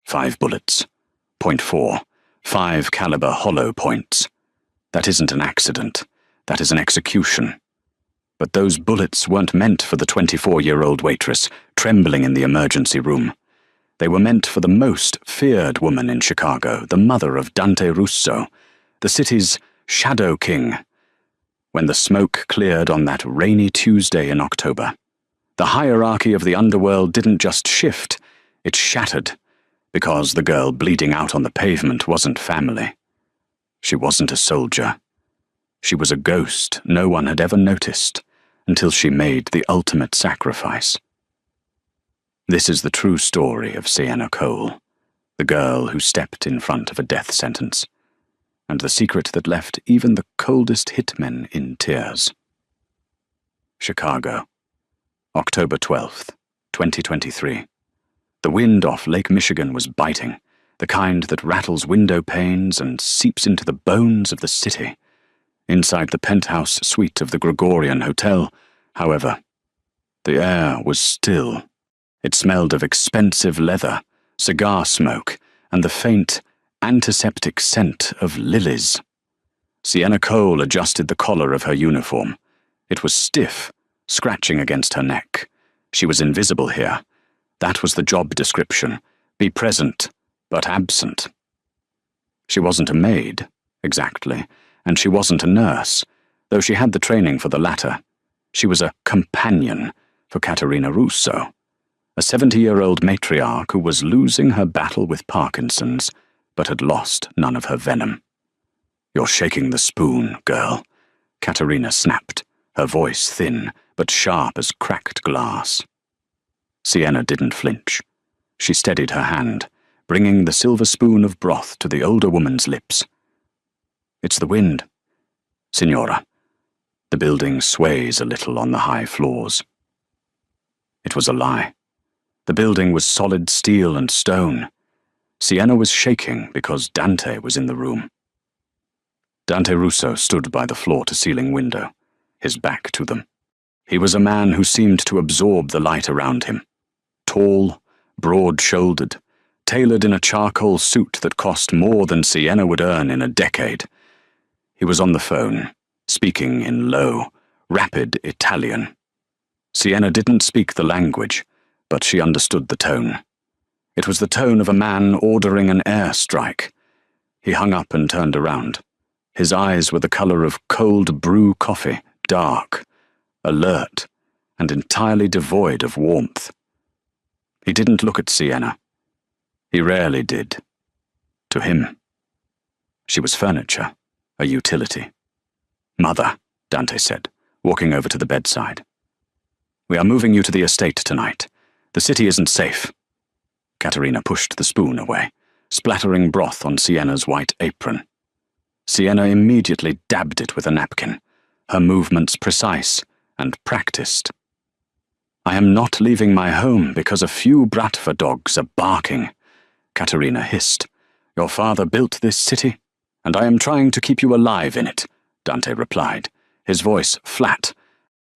5 bullets. .4. 5 caliber hollow points. That isn't an accident. That is an execution. But those bullets weren't meant for the 24-year-old waitress trembling in the emergency room. They were meant for the most feared woman in Chicago, the mother of Dante Russo, the city's Shadow King. When the smoke cleared on that rainy Tuesday in October, the hierarchy of the underworld didn't just shift, it shattered, because the girl bleeding out on the pavement wasn't family. She wasn't a soldier. She was a ghost no one had ever noticed, until she made the ultimate sacrifice. This is the true story of Sienna Cole, the girl who stepped in front of a death sentence, and the secret that left even the coldest hitmen in tears. Chicago, October 12th, 2023. The wind off Lake Michigan was biting, the kind that rattles window panes and seeps into the bones of the city. Inside the penthouse suite of the Gregorian Hotel, however, the air was still. It smelled of expensive leather, cigar smoke, and the faint, antiseptic scent of lilies. Sienna Cole adjusted the collar of her uniform. It was stiff, scratching against her neck. She was invisible here. That was the job description. Be present, but absent. She wasn't a maid, exactly, and she wasn't a nurse, though she had the training for the latter. She was a companion for Caterina Russo, a 70-year-old matriarch who was losing her battle with Parkinson's, but had lost none of her venom. "You're shaking the spoon, girl," Caterina snapped, her voice thin, but sharp as cracked glass. Sienna didn't flinch. She steadied her hand, bringing the silver spoon of broth to the older woman's lips. "It's the wind, Signora. The building sways a little on the high floors." It was a lie. The building was solid steel and stone. Sienna was shaking because Dante was in the room. Dante Russo stood by the floor-to-ceiling window, his back to them. He was a man who seemed to absorb the light around him. Tall, broad-shouldered, tailored in a charcoal suit that cost more than Sienna would earn in a decade. He was on the phone, speaking in low, rapid Italian. Sienna didn't speak the language, but she understood the tone. It was the tone of a man ordering an airstrike. He hung up and turned around. His eyes were the color of cold brew coffee, dark, alert, and entirely devoid of warmth. He didn't look at Sienna. He rarely did. To him, she was furniture, a utility. "Mother," Dante said, walking over to the bedside. "We are moving you to the estate tonight. The city isn't safe." Caterina pushed the spoon away, splattering broth on Sienna's white apron. Sienna immediately dabbed it with a napkin, her movements precise and practiced. "I am not leaving my home because a few Bratva dogs are barking," Caterina hissed. "Your father built this city, and I am trying to keep you alive in it," Dante replied, his voice flat.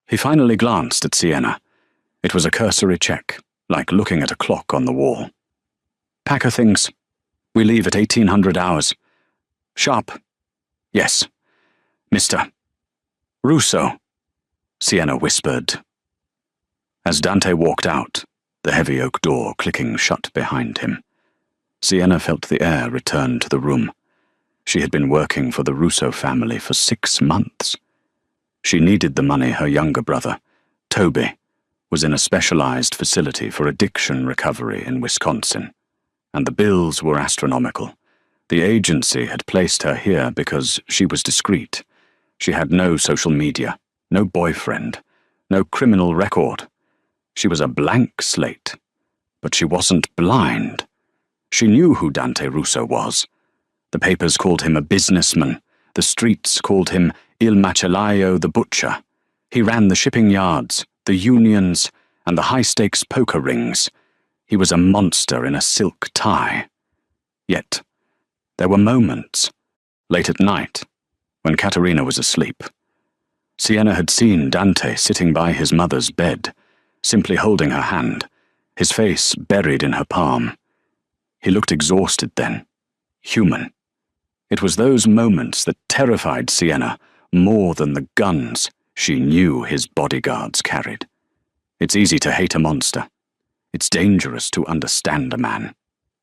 He finally glanced at Sienna. It was a cursory check, like looking at a clock on the wall. "Pack her things. We leave at 1800 hours. Sharp." "Yes. Mr. Russo," Sienna whispered. As Dante walked out, the heavy oak door clicking shut behind him, Sienna felt the air return to the room. She had been working for the Russo family for 6 months. She needed the money her younger brother, Toby, was in a specialized facility for addiction recovery in Wisconsin, and the bills were astronomical. The agency had placed her here because she was discreet. She had no social media, no boyfriend, no criminal record. She was a blank slate, but she wasn't blind. She knew who Dante Russo was. The papers called him a businessman. The streets called him Il Macellaio the Butcher. He ran the shipping yards, the unions, and the high-stakes poker rings. He was a monster in a silk tie. Yet, there were moments, late at night, when Caterina was asleep. Sienna had seen Dante sitting by his mother's bed, simply holding her hand, his face buried in her palm. He looked exhausted then, human. It was those moments that terrified Sienna more than the guns she knew his bodyguards carried. It's easy to hate a monster. It's dangerous to understand a man.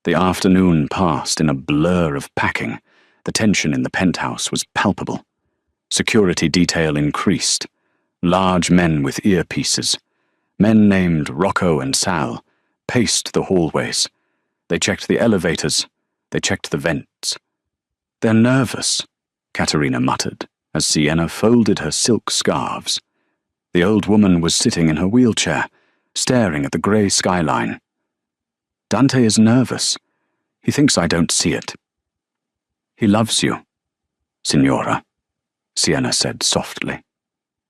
The afternoon passed in a blur of packing. The tension in the penthouse was palpable. Security detail increased. Large men with earpieces, men named Rocco and Sal, paced the hallways. They checked the elevators. They checked the vents. "They're nervous," Katerina muttered, as Sienna folded her silk scarves. The old woman was sitting in her wheelchair, staring at the grey skyline. "Dante is nervous. He thinks I don't see it." "He loves you, Signora," Sienna said softly.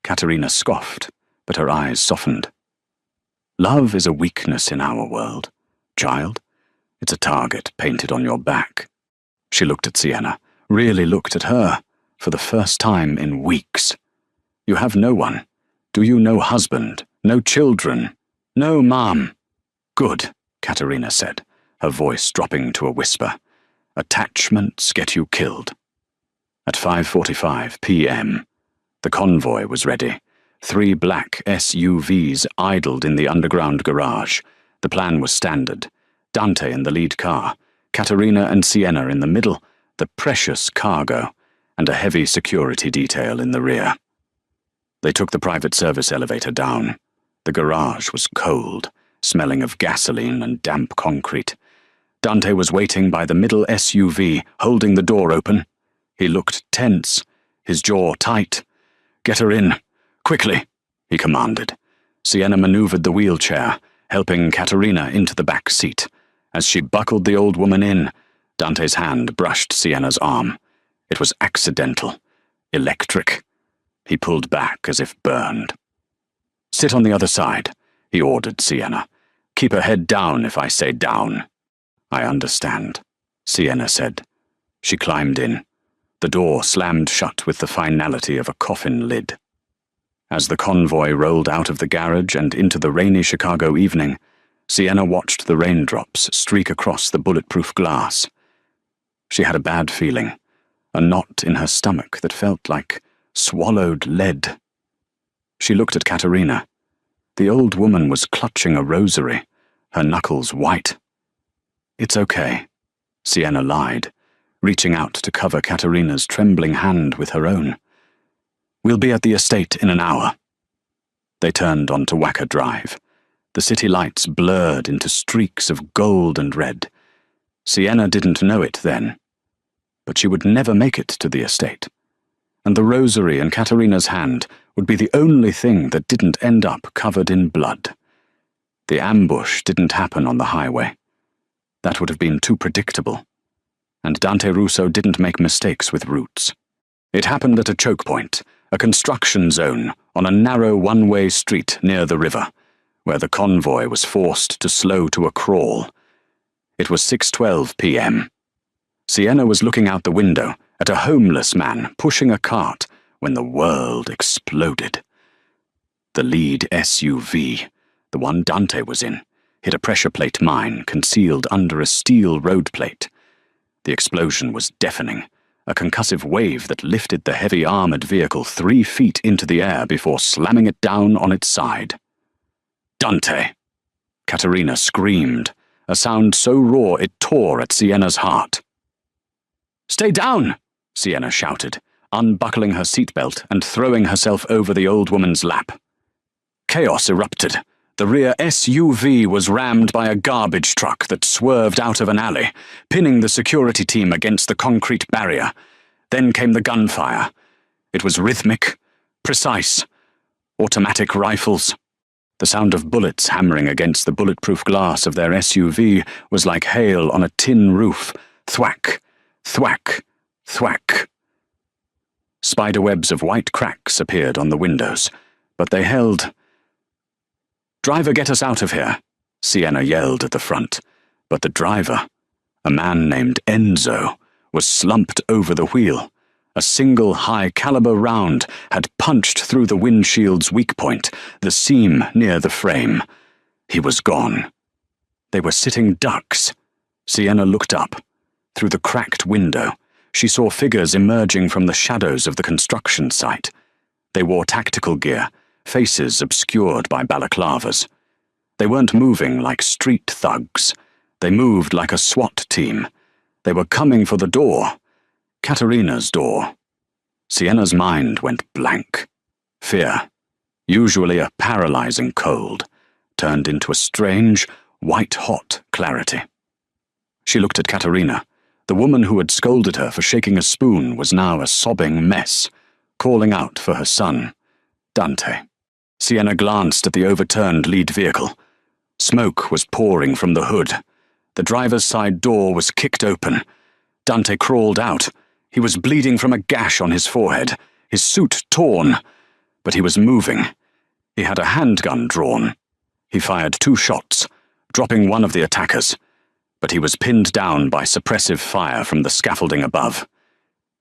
Katerina scoffed, but her eyes softened. "Love is a weakness in our world, child. It's a target painted on your back." She looked at Sienna, really looked at her, for the first time in weeks. "You have no one. Do you no husband, no children, no mom?" "Good," Katerina said, her voice dropping to a whisper. "Attachments get you killed." At 5:45 p.m., the convoy was ready. 3 black SUVs idled in the underground garage. The plan was standard. Dante in the lead car, Katerina and Sienna in the middle, the precious cargo, and a heavy security detail in the rear. They took the private service elevator down. The garage was cold, smelling of gasoline and damp concrete. Dante was waiting by the middle SUV, holding the door open. He looked tense, his jaw tight. "Get her in. Quickly," he commanded. Sienna maneuvered the wheelchair, helping Katerina into the back seat. As she buckled the old woman in, Dante's hand brushed Sienna's arm. It was accidental, electric. He pulled back as if burned. "Sit on the other side," he ordered Sienna. "Keep her head down if I say down." "I understand," Sienna said. She climbed in. The door slammed shut with the finality of a coffin lid. As the convoy rolled out of the garage and into the rainy Chicago evening, Sienna watched the raindrops streak across the bulletproof glass. She had a bad feeling, a knot in her stomach that felt like swallowed lead. She looked at Katerina. The old woman was clutching a rosary, her knuckles white. "It's okay," Sienna lied, reaching out to cover Katerina's trembling hand with her own. "We'll be at the estate in an hour." They turned onto Wacker Drive. The city lights blurred into streaks of gold and red. Sienna didn't know it then, but she would never make it to the estate. And the rosary in Katerina's hand would be the only thing that didn't end up covered in blood. The ambush didn't happen on the highway. That would have been too predictable. And Dante Russo didn't make mistakes with routes. It happened at a choke point, a construction zone on a narrow one-way street near the river, where the convoy was forced to slow to a crawl. It was 6:12 p.m. Sienna was looking out the window at a homeless man pushing a cart when the world exploded. The lead SUV, the one Dante was in, hit a pressure plate mine concealed under a steel road plate. The explosion was deafening, a concussive wave that lifted the heavy armored vehicle 3 feet into the air before slamming it down on its side. "Dante!" Katerina screamed, a sound so raw it tore at Sienna's heart. "Stay down!" Sienna shouted, unbuckling her seatbelt and throwing herself over the old woman's lap. Chaos erupted. The rear SUV was rammed by a garbage truck that swerved out of an alley, pinning the security team against the concrete barrier. Then came the gunfire. It was rhythmic, precise. Automatic rifles. The sound of bullets hammering against the bulletproof glass of their SUV was like hail on a tin roof. Thwack, thwack, thwack. Spiderwebs of white cracks appeared on the windows, but they held. "Driver, get us out of here," Sienna yelled at the front, but the driver, a man named Enzo, was slumped over the wheel. A single high-caliber round had punched through the windshield's weak point, the seam near the frame. He was gone. They were sitting ducks, Sienna looked up. Through the cracked window, she saw figures emerging from the shadows of the construction site. They wore tactical gear, faces obscured by balaclavas. They weren't moving like street thugs. They moved like a SWAT team. They were coming for the door. Katerina's door. Sienna's mind went blank. Fear, usually a paralyzing cold, turned into a strange, white-hot clarity. She looked at Katerina. The woman who had scolded her for shaking a spoon was now a sobbing mess, calling out for her son, Dante. Sienna glanced at the overturned lead vehicle. Smoke was pouring from the hood. The driver's side door was kicked open. Dante crawled out. He was bleeding from a gash on his forehead, his suit torn, but he was moving. He had a handgun drawn. He fired 2 shots, dropping one of the attackers, but he was pinned down by suppressive fire from the scaffolding above.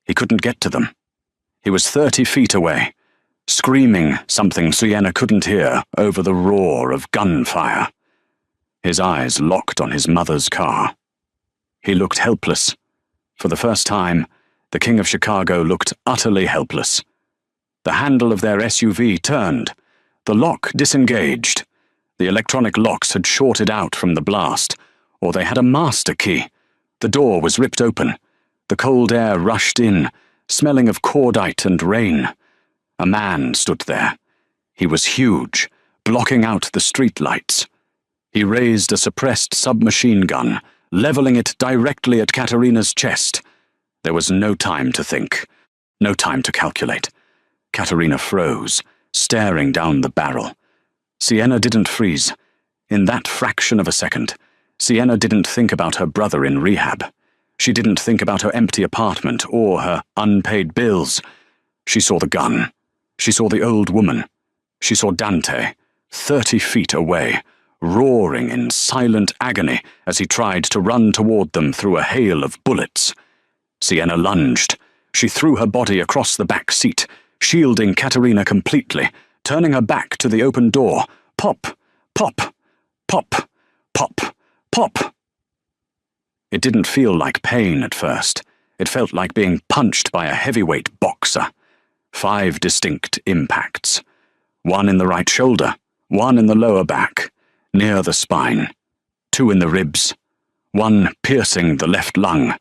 He couldn't get to them. He was 30 feet away, screaming something Sienna couldn't hear over the roar of gunfire. His eyes locked on his mother's car. He looked helpless. For the first time, the King of Chicago looked utterly helpless. The handle of their SUV turned. The lock disengaged. The electronic locks had shorted out from the blast, or they had a master key. The door was ripped open. The cold air rushed in, smelling of cordite and rain. A man stood there. He was huge, blocking out the street lights. He raised a suppressed submachine gun, leveling it directly at Katerina's chest. There was no time to think, no time to calculate. Katerina froze, staring down the barrel. Sienna didn't freeze. In that fraction of a second, Sienna didn't think about her brother in rehab. She didn't think about her empty apartment or her unpaid bills. She saw the gun. She saw the old woman. She saw Dante, 30 feet away, roaring in silent agony as he tried to run toward them through a hail of bullets. Sienna lunged. She threw her body across the back seat, shielding Katerina completely, turning her back to the open door. Pop, pop, pop, pop, pop. It didn't feel like pain at first. It felt like being punched by a heavyweight boxer. 5 distinct impacts. 1 in the right shoulder, 1 in the lower back, near the spine, 2 in the ribs, 1 piercing the left lung.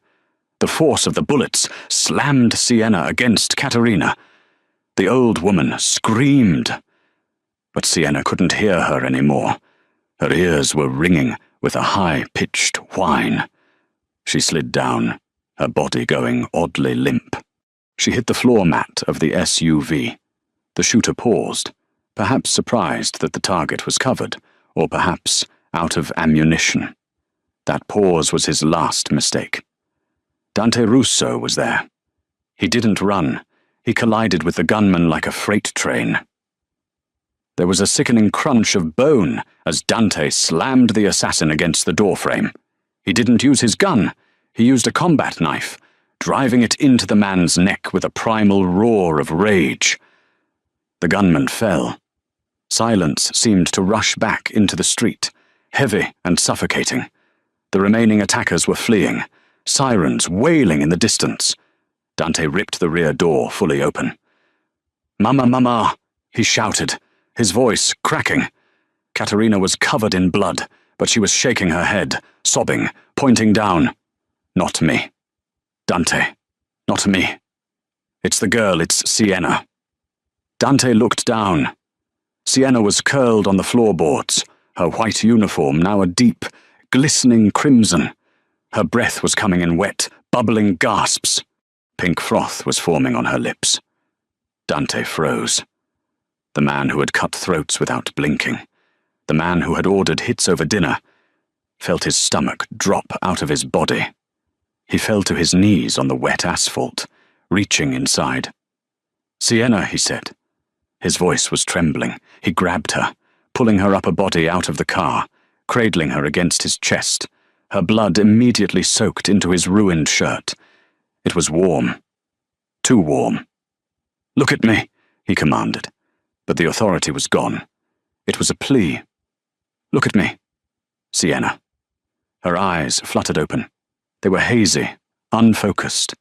The force of the bullets slammed Sienna against Katerina. The old woman screamed, but Sienna couldn't hear her anymore. Her ears were ringing with a high-pitched whine. She slid down, her body going oddly limp. She hit the floor mat of the SUV. The shooter paused, perhaps surprised that the target was covered, or perhaps out of ammunition. That pause was his last mistake. Dante Russo was there. He didn't run. He collided with the gunman like a freight train. There was a sickening crunch of bone as Dante slammed the assassin against the doorframe. He didn't use his gun. He used a combat knife, driving it into the man's neck with a primal roar of rage. The gunman fell. Silence seemed to rush back into the street, heavy and suffocating. The remaining attackers were fleeing, sirens wailing in the distance. Dante ripped the rear door fully open. "Mama, mama," he shouted, his voice cracking. Katerina was covered in blood, but she was shaking her head, sobbing, pointing down. "Not me. Dante, not me. It's the girl, it's Sienna." Dante looked down. Sienna was curled on the floorboards, her white uniform now a deep, glistening crimson. Her breath was coming in wet, bubbling gasps. Pink froth was forming on her lips. Dante froze. The man who had cut throats without blinking, the man who had ordered hits over dinner, felt his stomach drop out of his body. He fell to his knees on the wet asphalt, reaching inside. "Sienna," he said. His voice was trembling. He grabbed her, pulling her upper body out of the car, cradling her against his chest. Her blood immediately soaked into his ruined shirt. It was warm. Too warm. "Look at me," he commanded, but the authority was gone. It was a plea. "Look at me, Sienna." Her eyes fluttered open. They were hazy, unfocused.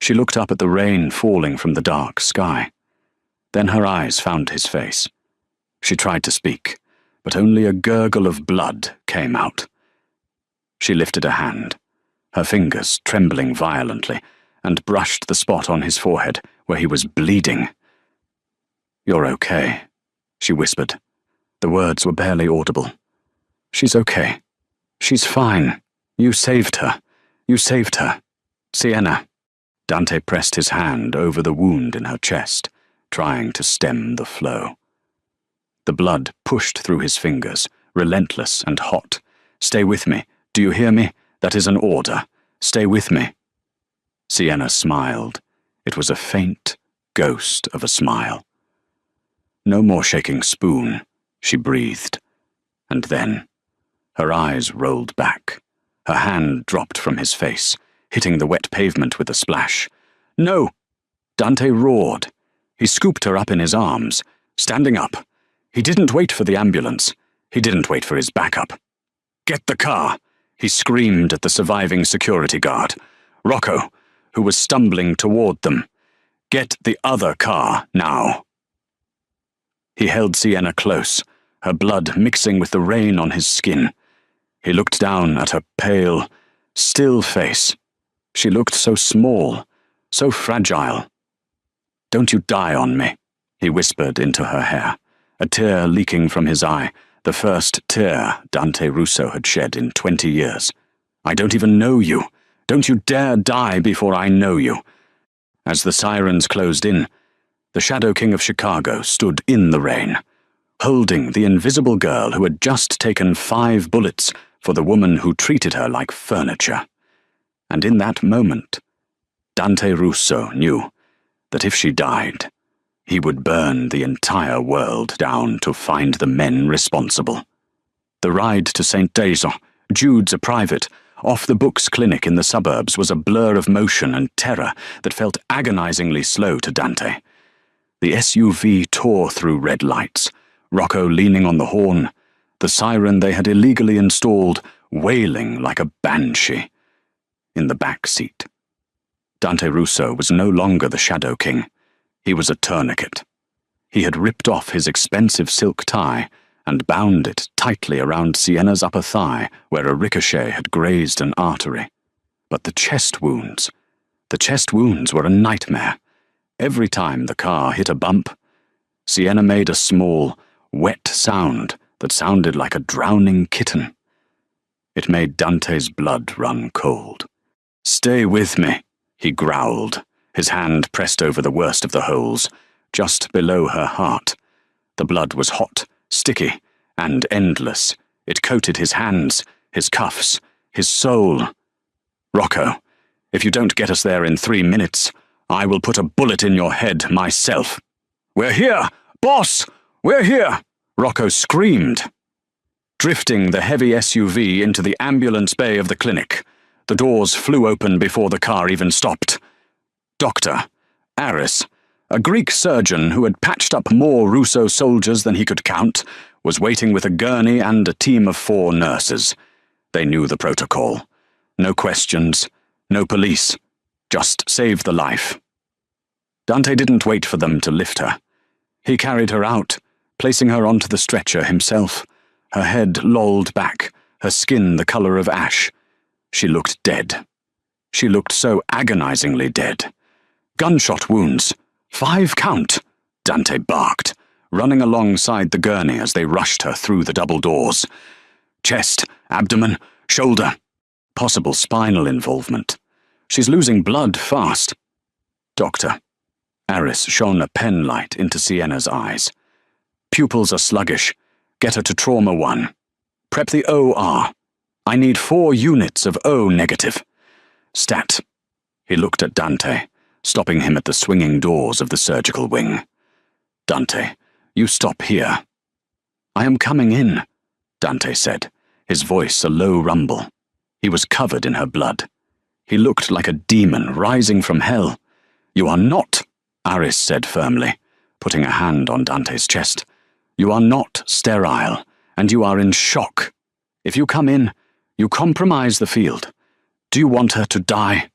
She looked up at the rain falling from the dark sky. Then her eyes found his face. She tried to speak, but only a gurgle of blood came out. She lifted a hand, her fingers trembling violently, and brushed the spot on his forehead where he was bleeding. "You're okay," she whispered. The words were barely audible. "She's okay. She's fine. You saved her. You saved her. Sienna." Dante pressed his hand over the wound in her chest, trying to stem the flow. The blood pushed through his fingers, relentless and hot. "Stay with me. Do you hear me? That is an order. Stay with me." Sienna smiled. It was a faint ghost of a smile. "No more shaking spoon," she breathed. And then, her eyes rolled back. Her hand dropped from his face, hitting the wet pavement with a splash. "No!" Dante roared. He scooped her up in his arms, standing up. He didn't wait for the ambulance. He didn't wait for his backup. "Get the car!" he screamed at the surviving security guard, Rocco, who was stumbling toward them. "Get the other car, now." He held Sienna close, her blood mixing with the rain on his skin. He looked down at her pale, still face. She looked so small, so fragile. "Don't you die on me," he whispered into her hair, a tear leaking from his eye, the first tear Dante Russo had shed in 20 years. "I don't even know you. Don't you dare die before I know you." As the sirens closed in, the Shadow King of Chicago stood in the rain, holding the invisible girl who had just taken 5 bullets for the woman who treated her like furniture. And in that moment, Dante Russo knew that if she died, he would burn the entire world down to find the men responsible. The ride to St. Deison, Jude's a private, off-the-books clinic in the suburbs, was a blur of motion and terror that felt agonizingly slow to Dante. The SUV tore through red lights, Rocco leaning on the horn, the siren they had illegally installed wailing like a banshee. In the back seat, Dante Russo was no longer the Shadow King. He was a tourniquet. He had ripped off his expensive silk tie and bound it tightly around Sienna's upper thigh where a ricochet had grazed an artery. But the chest wounds were a nightmare. Every time the car hit a bump, Sienna made a small, wet sound that sounded like a drowning kitten. It made Dante's blood run cold. "Stay with me," he growled, his hand pressed over the worst of the holes, just below her heart. The blood was hot, sticky, and endless. It coated his hands, his cuffs, his soul. "Rocco, if you don't get us there in 3 minutes, I will put a bullet in your head myself." "We're here! Boss! We're here!" Rocco screamed, drifting the heavy SUV into the ambulance bay of the clinic. The doors flew open before the car even stopped. Dr. Aris, a Greek surgeon who had patched up more Russo soldiers than he could count, was waiting with a gurney and a team of 4 nurses. They knew the protocol. No questions, no police, just save the life. Dante didn't wait for them to lift her. He carried her out, placing her onto the stretcher himself, her head lolled back, her skin the color of ash. She looked dead. She looked so agonizingly dead. Gunshot wounds. 5 count, Dante barked, running alongside the gurney as they rushed her through the double doors. Chest, abdomen, shoulder. Possible spinal involvement. She's losing blood fast. Doctor. Aris shone a pen light into Sienna's eyes. Pupils are sluggish. Get her to trauma 1. Prep the OR. I need 4 units of O negative. Stat. He looked at Dante, stopping him at the swinging doors of the surgical wing. Dante, you stop here. I am coming in, Dante said, his voice a low rumble. He was covered in her blood. He looked like a demon rising from hell. You are not, Aris said firmly, putting a hand on Dante's chest. You are not sterile, and you are in shock. If you come in, You compromise the field. Do you want her to die?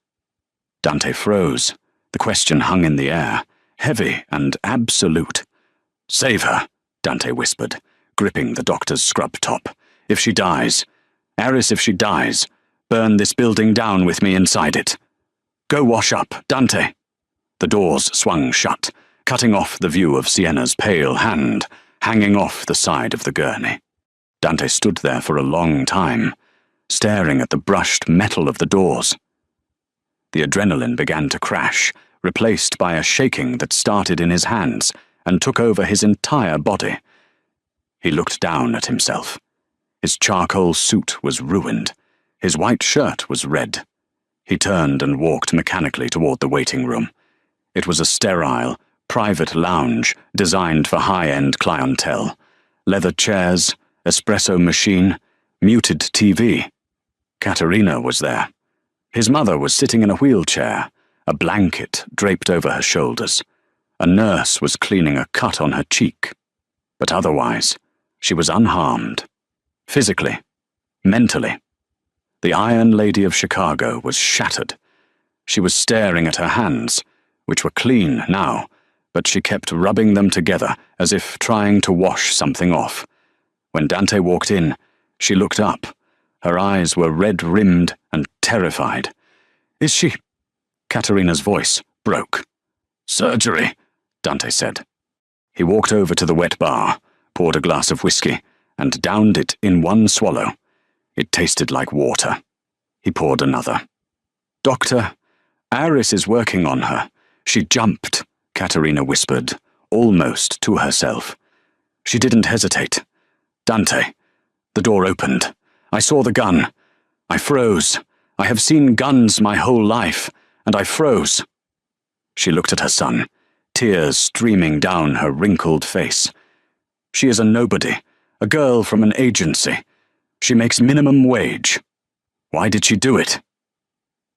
Dante froze. The question hung in the air, heavy and absolute. Save her, Dante whispered, gripping the doctor's scrub top. If she dies. Aris, if she dies. Burn this building down with me inside it. Go wash up, Dante. The doors swung shut, cutting off the view of Sienna's pale hand, hanging off the side of the gurney. Dante stood there for a long time, staring at the brushed metal of the doors. The adrenaline began to crash, replaced by a shaking that started in his hands and took over his entire body. He looked down at himself. His charcoal suit was ruined. His white shirt was red. He turned and walked mechanically toward the waiting room. It was a sterile, private lounge designed for high-end clientele. Leather chairs, espresso machine, muted TV. Katerina was there. His mother was sitting in a wheelchair, a blanket draped over her shoulders. A nurse was cleaning a cut on her cheek. But otherwise, she was unharmed. Physically, mentally. The Iron Lady of Chicago was shattered. She was staring at her hands, which were clean now, but she kept rubbing them together as if trying to wash something off. When Dante walked in, she looked up. Her eyes were red-rimmed and terrified. Is she? Katerina's voice broke. Surgery, Dante said. He walked over to the wet bar, poured a glass of whiskey, and downed it in one swallow. It tasted like water. He poured another. Doctor, Aris is working on her. She jumped, Katerina whispered, almost to herself. She didn't hesitate. Dante. The door opened. I saw the gun. I froze. I have seen guns my whole life, and I froze. She looked at her son, tears streaming down her wrinkled face. She is a nobody, a girl from an agency. She makes minimum wage. Why did she do it?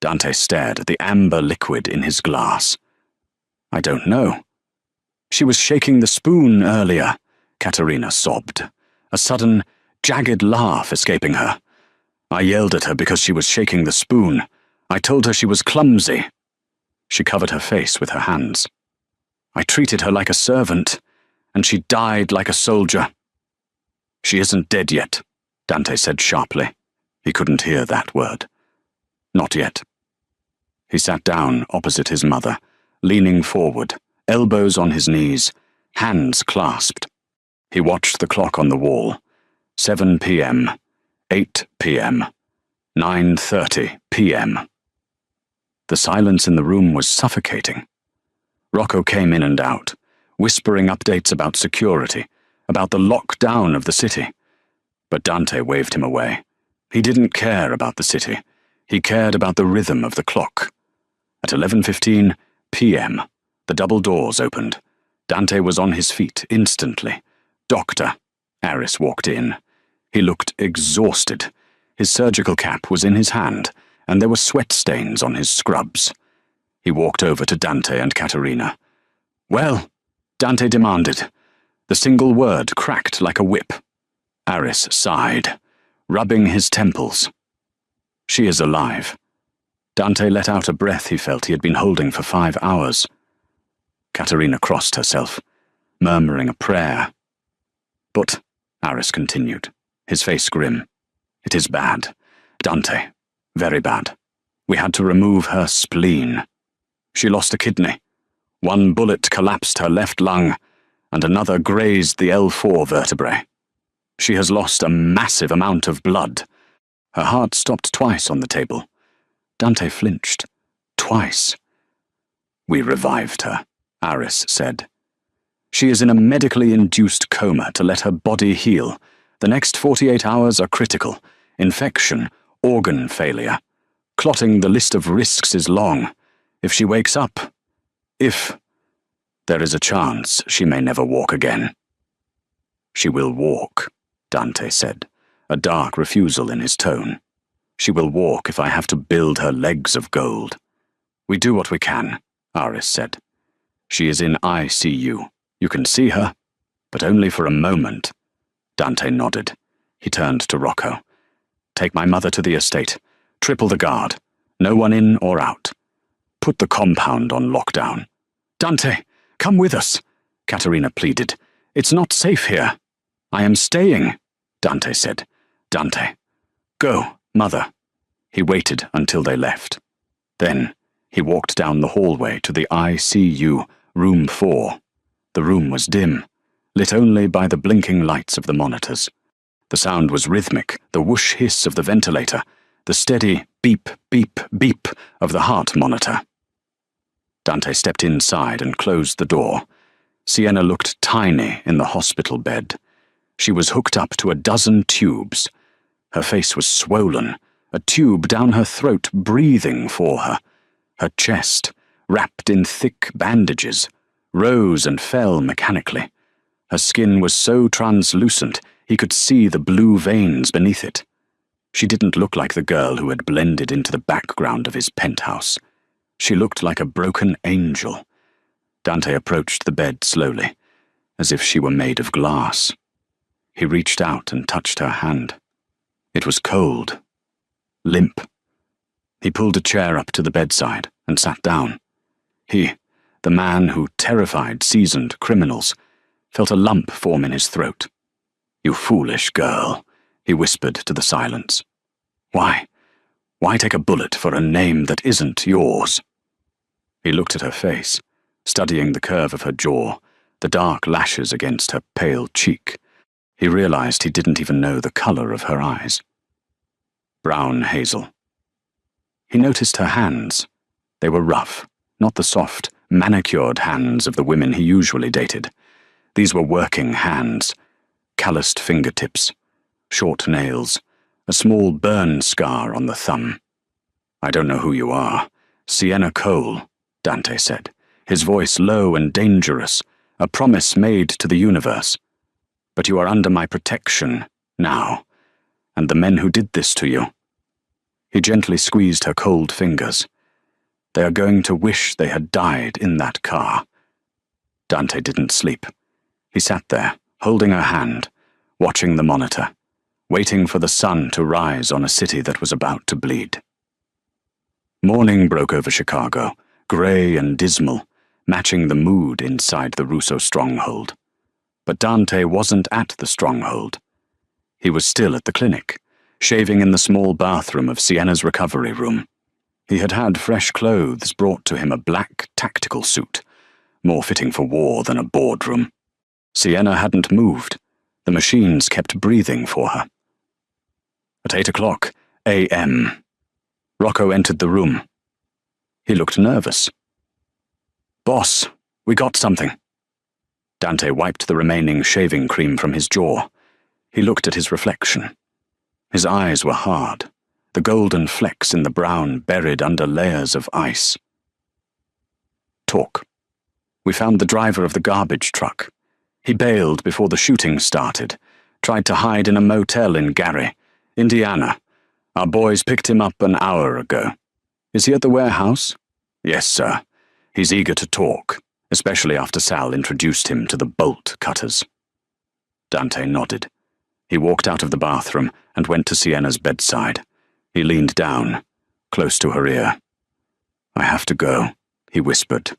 Dante stared at the amber liquid in his glass. I don't know. She was shaking the spoon earlier, Katerina sobbed, a sudden, jagged laugh escaping her. I yelled at her because she was shaking the spoon. I told her she was clumsy. She covered her face with her hands. I treated her like a servant, and she died like a soldier. She isn't dead yet, Dante said sharply. He couldn't hear that word. Not yet. He sat down opposite his mother, leaning forward, elbows on his knees, hands clasped. He watched the clock on the wall. 7 p.m., 8 p.m., 9:30 p.m. The silence in the room was suffocating. Rocco came in and out, whispering updates about security, about the lockdown of the city. But Dante waved him away. He didn't care about the city. He cared about the rhythm of the clock. At 11:15 p.m., the double doors opened. Dante was on his feet instantly. Doctor. Aris walked in. He looked exhausted. His surgical cap was in his hand, and there were sweat stains on his scrubs. He walked over to Dante and Katerina. Well, Dante demanded. The single word cracked like a whip. Aris sighed, rubbing his temples. She is alive. Dante let out a breath he felt he had been holding for 5 hours. Katerina crossed herself, murmuring a prayer. But, Aris continued, his face grim, it is bad. Dante, very bad. We had to remove her spleen. She lost a kidney. One bullet collapsed her left lung, and another grazed the L4 vertebrae. She has lost a massive amount of blood. Her heart stopped twice on the table. Dante flinched. Twice. We revived her, Aris said. She is in a medically induced coma to let her body heal. The next 48 hours are critical. Infection, organ failure. Clotting, the list of risks is long. If she wakes up, there is a chance she may never walk again. She will walk, Dante said, a dark refusal in his tone. She will walk if I have to build her legs of gold. We do what we can, Aris said. She is in ICU. You can see her, but only for a moment. Dante nodded. He turned to Rocco. take my mother to the estate. Triple the guard. No one in or out. Put the compound on lockdown. Dante, come with us, Katerina pleaded. It's not safe here. I am staying, Dante said. Dante. Go, mother. He waited until they left. Then he walked down the hallway to the ICU, room 4. The room was dim, lit only by the blinking lights of the monitors. The sound was rhythmic, the whoosh hiss of the ventilator, the steady beep, beep, beep of the heart monitor. Dante stepped inside and closed the door. Sienna looked tiny in the hospital bed. She was hooked up to a dozen tubes. Her face was swollen, a tube down her throat breathing for her. Her chest, wrapped in thick bandages, rose and fell mechanically. Her skin was so translucent he could see the blue veins beneath it. She didn't look like the girl who had blended into the background of his penthouse. She looked like a broken angel. Dante approached the bed slowly, as if she were made of glass. He reached out and touched her hand. It was cold, limp. He pulled a chair up to the bedside and sat down. He, the man who terrified seasoned criminals, felt a lump form in his throat. You foolish girl, he whispered to the silence. Why? Why take a bullet for a name that isn't yours? He looked at her face, studying the curve of her jaw, the dark lashes against her pale cheek. He realized he didn't even know the color of her eyes. Brown hazel. He noticed her hands. They were rough, not the soft, manicured hands of the women he usually dated. These were working hands, calloused fingertips, short nails, a small burn scar on the thumb. I don't know who you are. Sienna Cole, Dante said, his voice low and dangerous, a promise made to the universe. But you are under my protection now, and the men who did this to you. He gently squeezed her cold fingers. They are going to wish they had died in that car. Dante didn't sleep. He sat there, holding her hand, watching the monitor, waiting for the sun to rise on a city that was about to bleed. Morning broke over Chicago, grey and dismal, matching the mood inside the Russo stronghold. But Dante wasn't at the stronghold. He was still at the clinic, shaving in the small bathroom of Sienna's recovery room. He had had fresh clothes brought to him, a black tactical suit, more fitting for war than a boardroom. Sienna hadn't moved. The machines kept breathing for her. At 8:00 a.m., Rocco entered the room. He looked nervous. Boss, we got something. Dante wiped the remaining shaving cream from his jaw. He looked at his reflection. His eyes were hard, the golden flecks in the brown buried under layers of ice. Talk. We found the driver of the garbage truck. He bailed before the shooting started, tried to hide in a motel in Gary, Indiana. Our boys picked him up an hour ago. Is he at the warehouse? Yes, sir. He's eager to talk, especially after Sal introduced him to the bolt cutters. Dante nodded. He walked out of the bathroom and went to Sienna's bedside. He leaned down, close to her ear. I have to go, he whispered.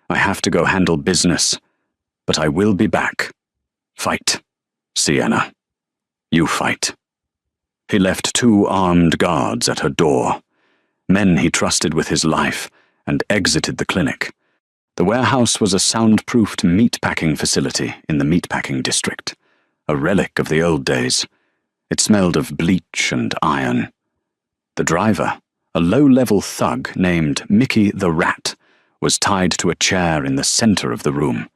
I have to go handle business, but I will be back. Fight, Sienna. You fight. He left 2 armed guards at her door, men he trusted with his life, and exited the clinic. The warehouse was a soundproofed meatpacking facility in the meatpacking district, a relic of the old days. It smelled of bleach and iron. The driver, a low-level thug named Mickey the Rat, was tied to a chair in the center of the room.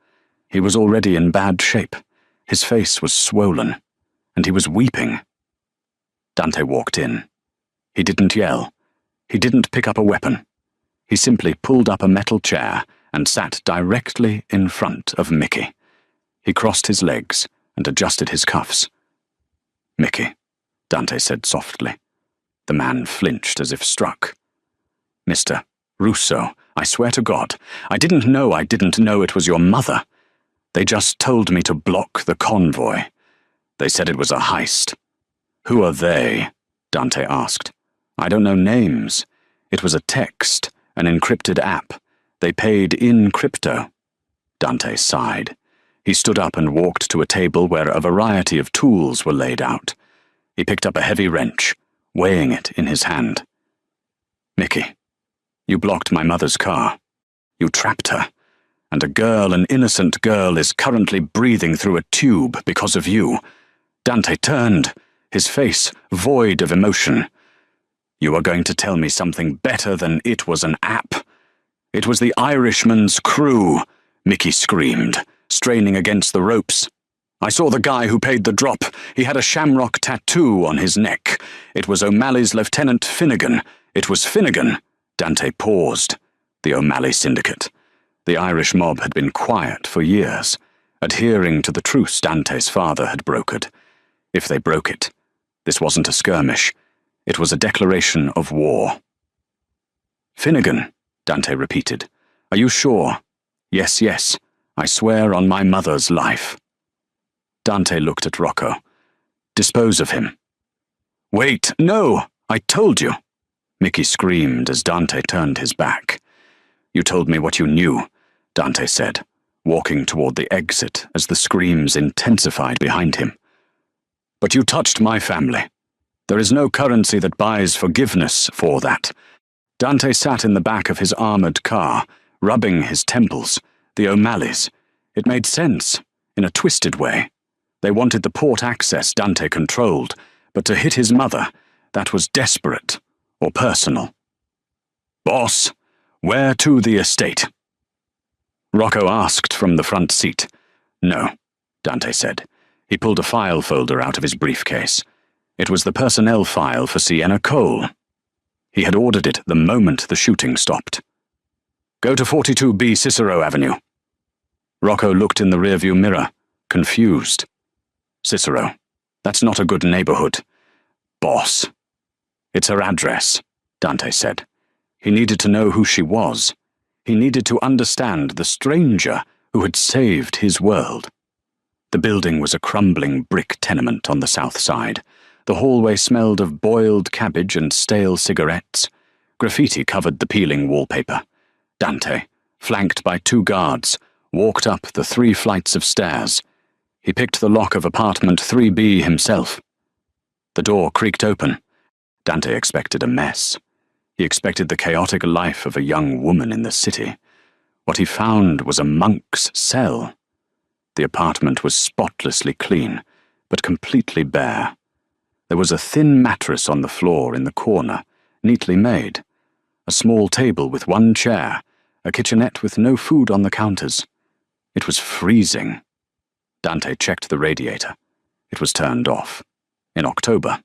He was already in bad shape. His face was swollen, and he was weeping. Dante walked in. He didn't yell. He didn't pick up a weapon. He simply pulled up a metal chair and sat directly in front of Mickey. He crossed his legs and adjusted his cuffs. Mickey, Dante said softly. The man flinched as if struck. Mr. Russo, I swear to God, I didn't know it was your mother. They just told me to block the convoy. They said it was a heist. Who are they? Dante asked. I don't know names. It was a text, an encrypted app. They paid in crypto. Dante sighed. He stood up and walked to a table where a variety of tools were laid out. He picked up a heavy wrench, weighing it in his hand. Mickey, you blocked my mother's car. You trapped her. And a girl, an innocent girl, is currently breathing through a tube because of you. Dante turned, his face void of emotion. You are going to tell me something better than it was an app. It was the Irishman's crew, Mickey screamed, straining against the ropes. I saw the guy who paid the drop. He had a shamrock tattoo on his neck. It was O'Malley's Lieutenant Finnegan. It was Finnegan. Dante paused. The O'Malley Syndicate. The Irish mob had been quiet for years, adhering to the truce Dante's father had brokered. If they broke it, this wasn't a skirmish. It was a declaration of war. Finnegan, Dante repeated. Are you sure? Yes, yes. I swear on my mother's life. Dante looked at Rocco. Dispose of him. Wait, no! I told you! Mickey screamed as Dante turned his back. You told me what you knew, Dante said, walking toward the exit as the screams intensified behind him. But you touched my family. There is no currency that buys forgiveness for that. Dante sat in the back of his armored car, rubbing his temples. The O'Malleys. It made sense, in a twisted way. They wanted the port access Dante controlled, but to hit his mother, that was desperate or personal. Boss, where to the estate? Rocco asked from the front seat. No, Dante said. He pulled a file folder out of his briefcase. It was the personnel file for Sienna Cole. He had ordered it the moment the shooting stopped. Go to 42B Cicero Avenue. Rocco looked in the rearview mirror, confused. Cicero. That's not a good neighborhood. Boss. It's her address, Dante said. He needed to know who she was. He needed to understand the stranger who had saved his world. The building was a crumbling brick tenement on the south side. The hallway smelled of boiled cabbage and stale cigarettes. Graffiti covered the peeling wallpaper. Dante, flanked by 2 guards, walked up the 3 flights of stairs. He picked the lock of apartment 3B himself. The door creaked open. Dante expected a mess. He expected the chaotic life of a young woman in the city. What he found was a monk's cell. The apartment was spotlessly clean, but completely bare. There was a thin mattress on the floor in the corner, neatly made. A small table with 1 chair, a kitchenette with no food on the counters. It was freezing. Dante checked the radiator. It was turned off. In October.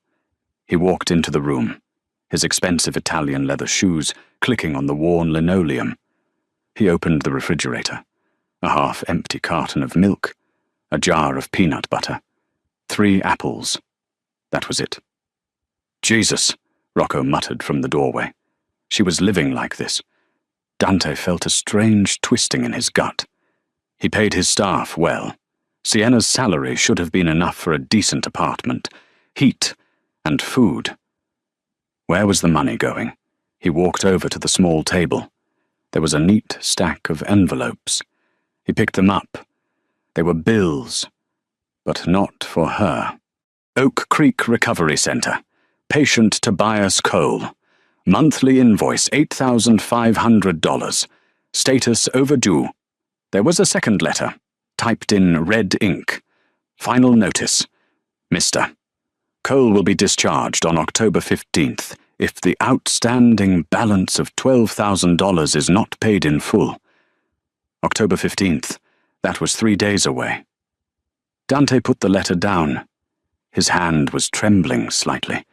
He walked into the room, his expensive Italian leather shoes clicking on the worn linoleum. He opened the refrigerator. A half-empty carton of milk, a jar of peanut butter, 3 apples. That was it. Jesus, Rocco muttered from the doorway. She was living like this. Dante felt a strange twisting in his gut. He paid his staff well. Sienna's salary should have been enough for a decent apartment, heat, and food. Where was the money going? He walked over to the small table. There was a neat stack of envelopes. He picked them up. They were bills, but not for her. Oak Creek Recovery Center. Patient Tobias Cole. Monthly invoice $8,500. Status overdue. There was a second letter, typed in red ink. Final notice. Mr. Cole will be discharged on October 15th if the outstanding balance of $12,000 is not paid in full. October 15th. That was 3 days away. Dante put the letter down. His hand was trembling slightly.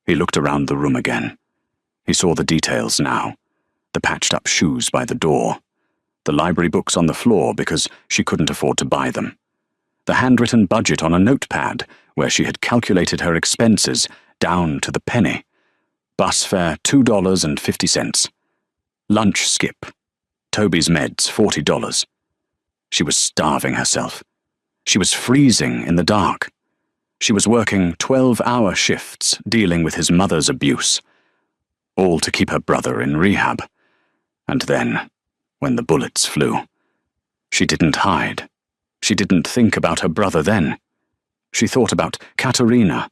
He looked around the room again. He saw the details now. The patched-up shoes by the door. The library books on the floor because she couldn't afford to buy them. The handwritten budget on a notepad where she had calculated her expenses down to the penny. Bus fare $2.50. Lunch skip. Toby's meds $40. She was starving herself. She was freezing in the dark. She was working 12-hour shifts dealing with his mother's abuse, all to keep her brother in rehab. And then, when the bullets flew, she didn't hide. She didn't think about her brother then. She thought about Katerina.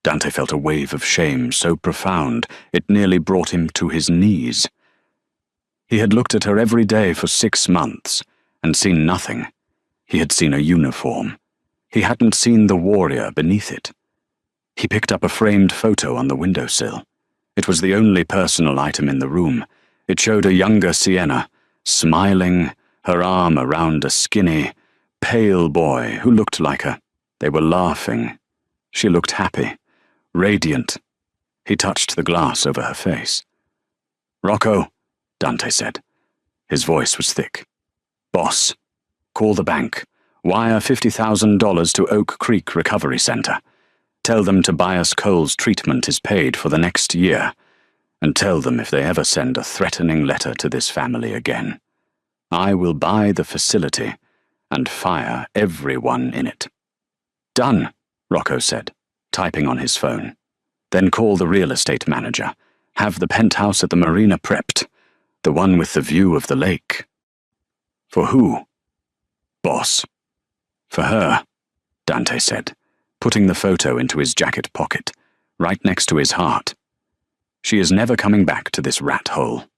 Dante felt a wave of shame so profound it nearly brought him to his knees. He had looked at her every day for 6 months and seen nothing. He had seen a uniform. He hadn't seen the warrior beneath it. He picked up a framed photo on the windowsill. It was the only personal item in the room. It showed a younger Sienna, smiling, her arm around a skinny, pale boy who looked like her. They were laughing. She looked happy, radiant. He touched the glass over her face. "Rocco," Dante said. His voice was thick. "Boss, call the bank. Wire $50,000 to Oak Creek Recovery Center. Tell them Tobias Cole's treatment is paid for the next year, and tell them if they ever send a threatening letter to this family again. I will buy the facility and fire everyone in it." "Done," Rocco said, typing on his phone. "Then call the real estate manager. Have the penthouse at the marina prepped, the one with the view of the lake." "For who?" "Boss." "For her," Dante said, putting the photo into his jacket pocket, right next to his heart. "She is never coming back to this rat hole.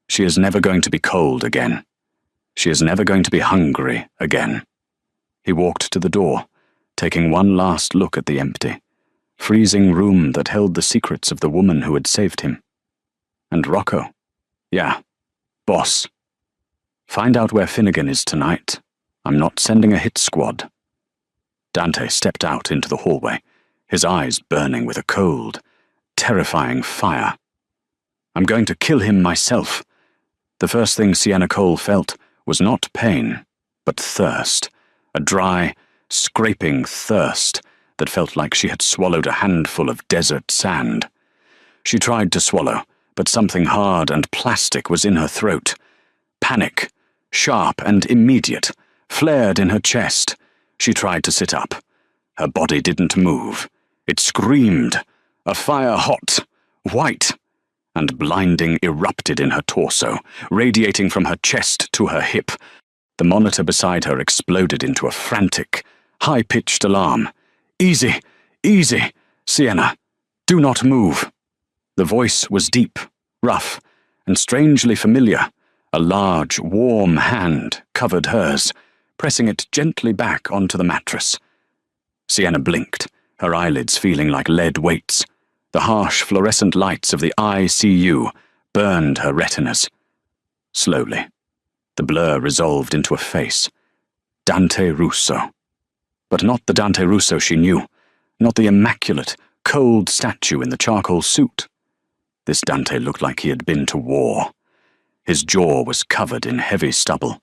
She is never going to be cold again. She is never going to be hungry again." He walked to the door, taking one last look at the empty, freezing room that held the secrets of the woman who had saved him. And Rocco. "Yeah, boss. Find out where Finnegan is tonight. I'm not sending a hit squad." Dante stepped out into the hallway, his eyes burning with a cold, terrifying fire. "I'm going to kill him myself." The first thing Sienna Cole felt was not pain, but thirst, a dry, scraping thirst that felt like she had swallowed a handful of desert sand. She tried to swallow, but something hard and plastic was in her throat. Panic, sharp and immediate, flared in her chest. She tried to sit up. Her body didn't move. It screamed. A fire hot, white, and blinding erupted in her torso, radiating from her chest to her hip. The monitor beside her exploded into a frantic, high-pitched alarm. "Easy, easy, Sienna. Do not move." The voice was deep, rough, and strangely familiar. A large, warm hand covered hers, pressing it gently back onto the mattress. Sienna blinked, her eyelids feeling like lead weights. The harsh fluorescent lights of the ICU burned her retinas. Slowly, the blur resolved into a face. Dante Russo. But not the Dante Russo she knew, not the immaculate, cold statue in the charcoal suit. This Dante looked like he had been to war. His jaw was covered in heavy stubble.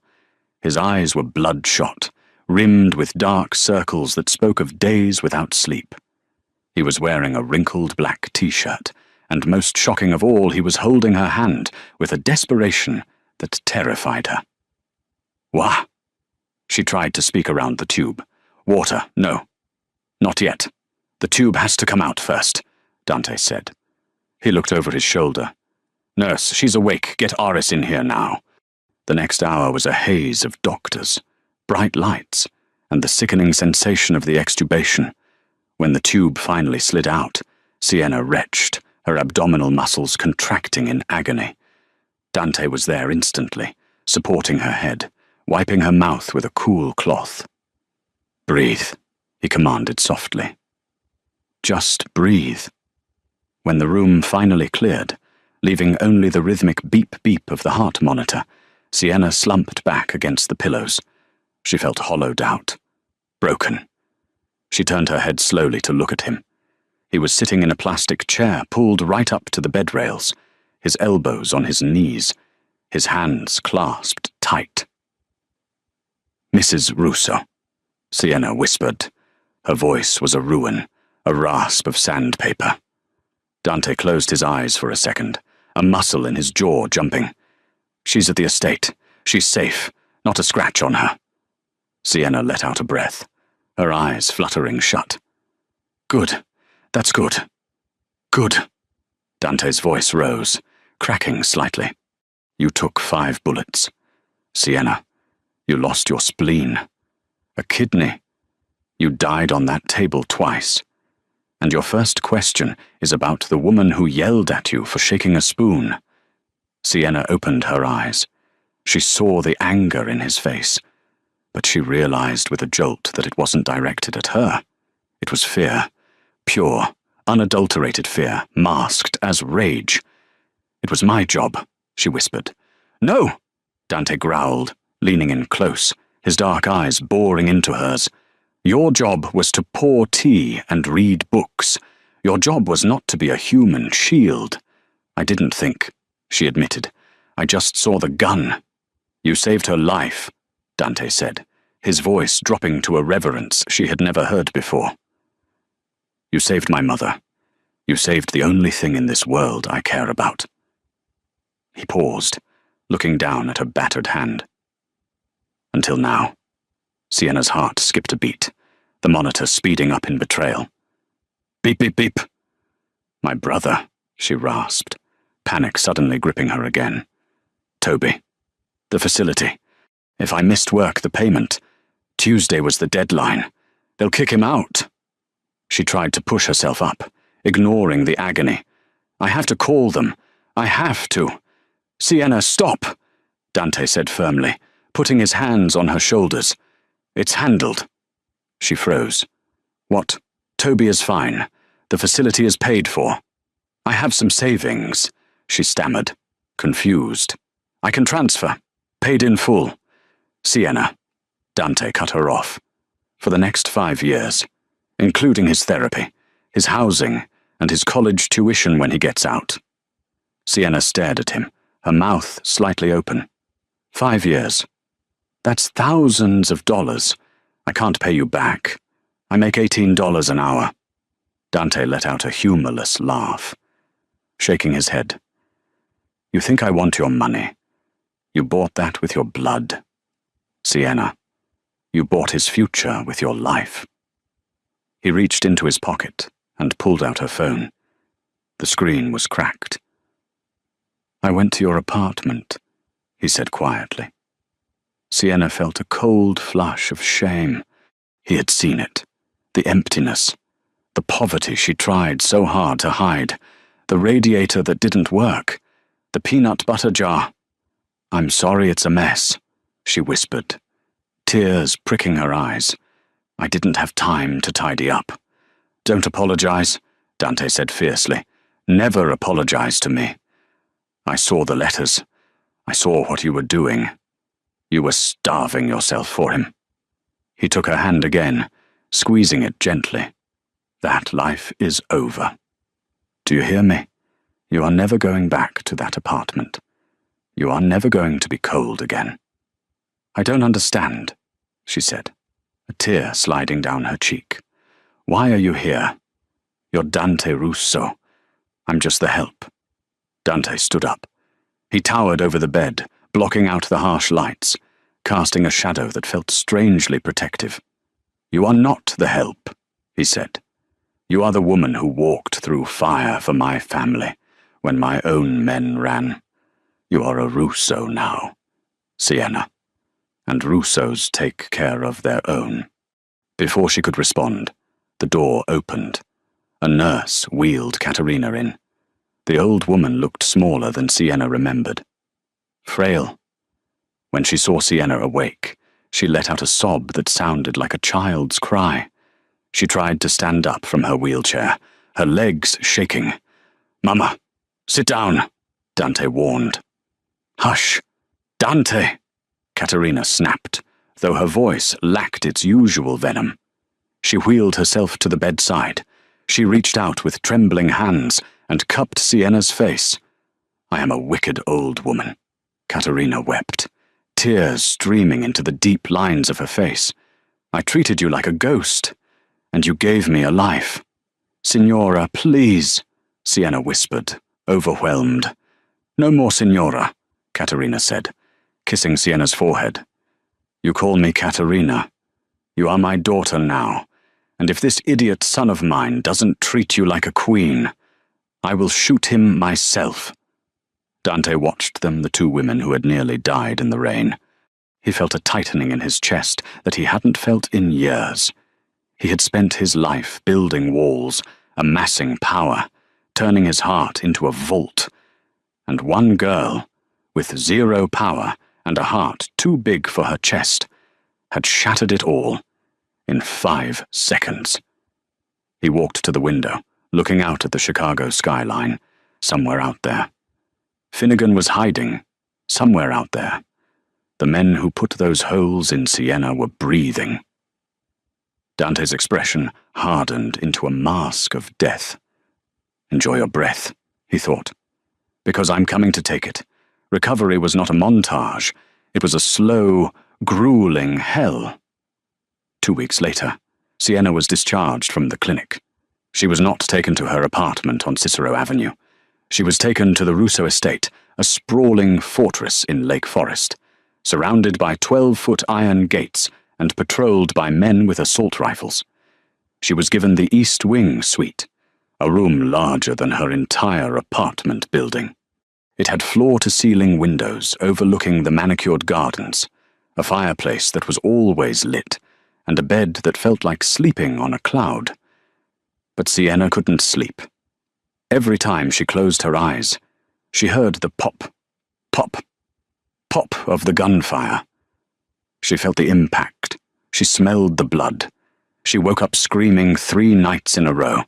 His eyes were bloodshot, rimmed with dark circles that spoke of days without sleep. He was wearing a wrinkled black t-shirt, and most shocking of all, he was holding her hand with a desperation that terrified her. "Wah!" She tried to speak around the tube. "Water, no. Not yet. The tube has to come out first," Dante said. He looked over his shoulder. "Nurse, she's awake. Get Aris in here now." The next hour was a haze of doctors, bright lights, and the sickening sensation of the extubation. When the tube finally slid out, Sienna retched, her abdominal muscles contracting in agony. Dante was there instantly, supporting her head, wiping her mouth with a cool cloth. "Breathe," he commanded softly. "Just breathe." When the room finally cleared, leaving only the rhythmic beep-beep of the heart monitor, Sienna slumped back against the pillows. She felt hollowed out, broken. She turned her head slowly to look at him. He was sitting in a plastic chair pulled right up to the bed rails, his elbows on his knees, his hands clasped tight. "Mrs. Russo," Sienna whispered. Her voice was a ruin, a rasp of sandpaper. Dante closed his eyes for a second, a muscle in his jaw jumping. "She's at the estate. She's safe. Not a scratch on her." Sienna let out a breath, her eyes fluttering shut. Good. That's good. Good. Dante's voice rose, cracking slightly. You took 5 bullets. Sienna, you lost your spleen. A kidney. You died on that table twice. And your first question is about the woman who yelled at you for shaking a spoon. Sienna opened her eyes. She saw the anger in his face, but she realized with a jolt that it wasn't directed at her. It was fear. Pure, unadulterated fear, masked as rage. It was my job, she whispered. No, Dante growled, leaning in close, his dark eyes boring into hers. Your job was to pour tea and read books. Your job was not to be a human shield. I didn't think, she admitted. I just saw the gun. You saved her life, Dante said, his voice dropping to a reverence she had never heard before. You saved my mother. You saved the only thing in this world I care about. He paused, looking down at her battered hand. Until now. Sienna's heart skipped a beat, the monitor speeding up in betrayal. Beep, beep, beep. My brother, she rasped, panic suddenly gripping her again. Toby. The facility. If I missed work, the payment. Tuesday was the deadline. They'll kick him out. She tried to push herself up, ignoring the agony. I have to call them. I have to. Sienna, stop, Dante said firmly, putting his hands on her shoulders. It's handled. She froze. What? Toby is fine. The facility is paid for. I have some savings, she stammered, confused. I can transfer. Paid in full. Sienna. Dante cut her off. For the next 5 years, including his therapy, his housing, and his college tuition when he gets out. Sienna stared at him, her mouth slightly open. 5 years. That's thousands of dollars. I can't pay you back. I make $18 an hour. Dante let out a humorless laugh, shaking his head. You think I want your money? You bought that with your blood. Sienna, you bought his future with your life. He reached into his pocket and pulled out her phone. The screen was cracked. I went to your apartment, he said quietly. Sienna felt a cold flush of shame. He had seen it. The emptiness. The poverty she tried so hard to hide. The radiator that didn't work. The peanut butter jar. I'm sorry it's a mess, she whispered, tears pricking her eyes. I didn't have time to tidy up. Don't apologize, Dante said fiercely. Never apologize to me. I saw the letters. I saw what you were doing. You were starving yourself for him. He took her hand again, squeezing it gently. That life is over. Do you hear me? You are never going back to that apartment. You are never going to be cold again. I don't understand, she said, a tear sliding down her cheek. Why are you here? You're Dante Russo. I'm just the help. Dante stood up. He towered over the bed, blocking out the harsh lights, casting a shadow that felt strangely protective. You are not the help, he said. You are the woman who walked through fire for my family when my own men ran. You are a Russo now, Sienna, and Russos take care of their own. Before she could respond, the door opened. A nurse wheeled Katerina in. The old woman looked smaller than Sienna remembered. Frail. When she saw Sienna awake, she let out a sob that sounded like a child's cry. She tried to stand up from her wheelchair, her legs shaking. Mama, sit down, Dante warned. Hush, Dante, Katerina snapped, though her voice lacked its usual venom. She wheeled herself to the bedside. She reached out with trembling hands and cupped Sienna's face. I am a wicked old woman, Katerina wept, tears streaming into the deep lines of her face. I treated you like a ghost, and you gave me a life. Signora, please, Sienna whispered, overwhelmed. No more Signora, Katerina said, kissing Sienna's forehead. You call me Katerina. You are my daughter now, And if this idiot son of mine doesn't treat you like a queen, I will shoot him myself." Dante watched them, the two women who had nearly died in the rain. He felt a tightening in his chest that he hadn't felt in years. He had spent his life building walls, amassing power, turning his heart into a vault. And one girl, with zero power and a heart too big for her chest, had shattered it all in 5 seconds. He walked to the window, looking out at the Chicago skyline, somewhere out there. Finnegan was hiding, somewhere out there. The men who put those holes in Sienna were breathing. Dante's expression hardened into a mask of death. "Enjoy your breath," he thought, "because I'm coming to take it." Recovery was not a montage. It was a slow, grueling hell. 2 weeks later, Sienna was discharged from the clinic. She was not taken to her apartment on Cicero Avenue. She was taken to the Russo estate, a sprawling fortress in Lake Forest, surrounded by 12-foot iron gates and patrolled by men with assault rifles. She was given the East Wing suite, a room larger than her entire apartment building. It had floor-to-ceiling windows overlooking the manicured gardens, a fireplace that was always lit, and a bed that felt like sleeping on a cloud. But Sienna couldn't sleep. Every time she closed her eyes, she heard the pop, pop, pop of the gunfire. She felt the impact. She smelled the blood. She woke up screaming 3 nights in a row.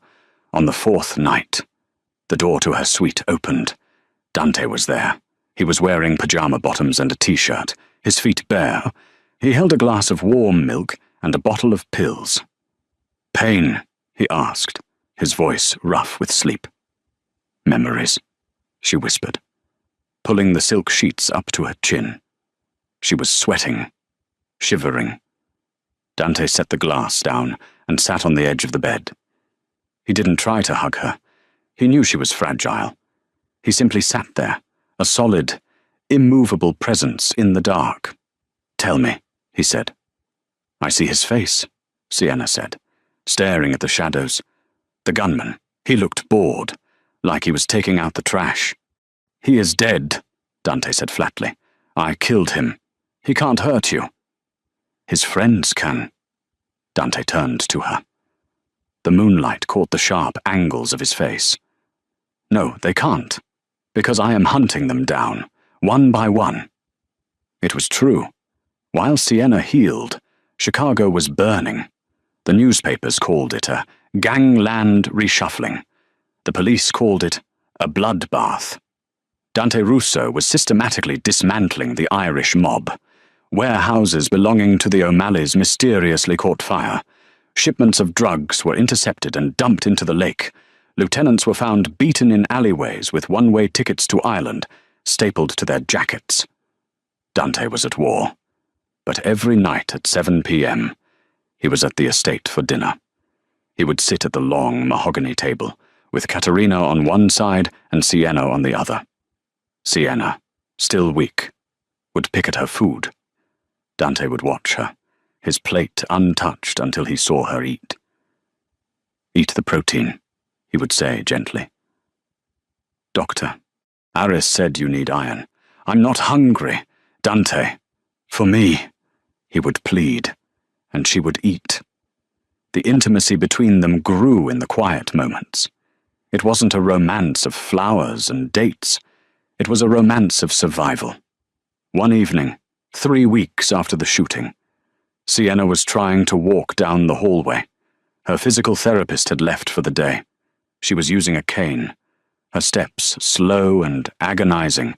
On the 4th night, the door to her suite opened. Dante was there. He was wearing pajama bottoms and a t-shirt, his feet bare. He held a glass of warm milk and a bottle of pills. "Pain?" he asked, his voice rough with sleep. "Memories," she whispered, pulling the silk sheets up to her chin. She was sweating, shivering. Dante set the glass down and sat on the edge of the bed. He didn't try to hug her. He knew she was fragile. He simply sat there, a solid, immovable presence in the dark. "Tell me," he said. "I see his face," Sienna said, staring at the shadows. "The gunman, he looked bored, like he was taking out the trash." "He is dead," Dante said flatly. "I killed him. He can't hurt you." "His friends can." Dante turned to her. The moonlight caught the sharp angles of his face. "No, they can't, because I am hunting them down, one by one." It was true. While Sienna healed, Chicago was burning. The newspapers called it a gangland reshuffling. The police called it a bloodbath. Dante Russo was systematically dismantling the Irish mob. Warehouses belonging to the O'Malleys mysteriously caught fire. Shipments of drugs were intercepted and dumped into the lake. Lieutenants were found beaten in alleyways with one-way tickets to Ireland, stapled to their jackets. Dante was at war. But every night at 7 p.m., he was at the estate for dinner. He would sit at the long mahogany table, with Caterina on one side and Sienna on the other. Sienna, still weak, would pick at her food. Dante would watch her, his plate untouched until he saw her eat. "Eat the protein," he would say gently. "Doctor, Aris said you need iron. I'm not hungry. Dante, for me," he would plead, and she would eat. The intimacy between them grew in the quiet moments. It wasn't a romance of flowers and dates. It was a romance of survival. One evening, 3 weeks after the shooting, Sienna was trying to walk down the hallway. Her physical therapist had left for the day. She was using a cane, her steps slow and agonizing,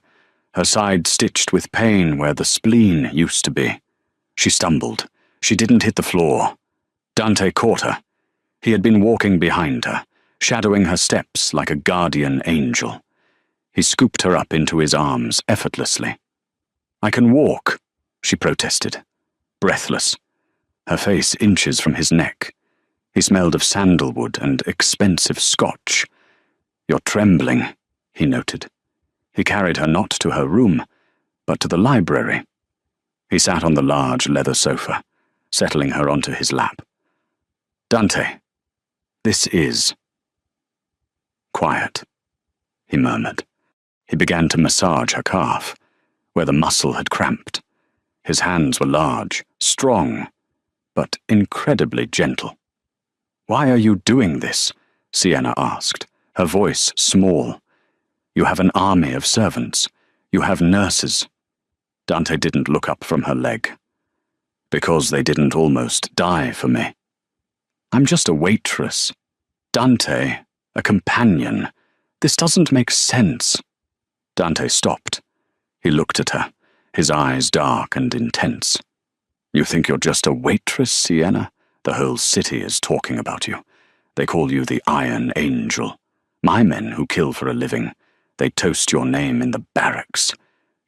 her side stitched with pain where the spleen used to be. She stumbled. She didn't hit the floor. Dante caught her. He had been walking behind her, shadowing her steps like a guardian angel. He scooped her up into his arms effortlessly. "I can walk," she protested, breathless, her face inches from his neck. He smelled of sandalwood and expensive scotch. "You're trembling," he noted. He carried her not to her room, but to the library. He sat on the large leather sofa, settling her onto his lap. Dante, this is quiet, he murmured. He began to massage her calf, where the muscle had cramped. His hands were large, strong, but incredibly gentle. Why are you doing this? Sienna asked, her voice small. You have an army of servants. You have nurses. Dante didn't look up from her leg. Because they didn't almost die for me. I'm just a waitress. Dante, a companion. This doesn't make sense. Dante stopped. He looked at her, his eyes dark and intense. You think you're just a waitress, Sienna? The whole city is talking about you. They call you the Iron Angel. My men who kill for a living, they toast your name in the barracks.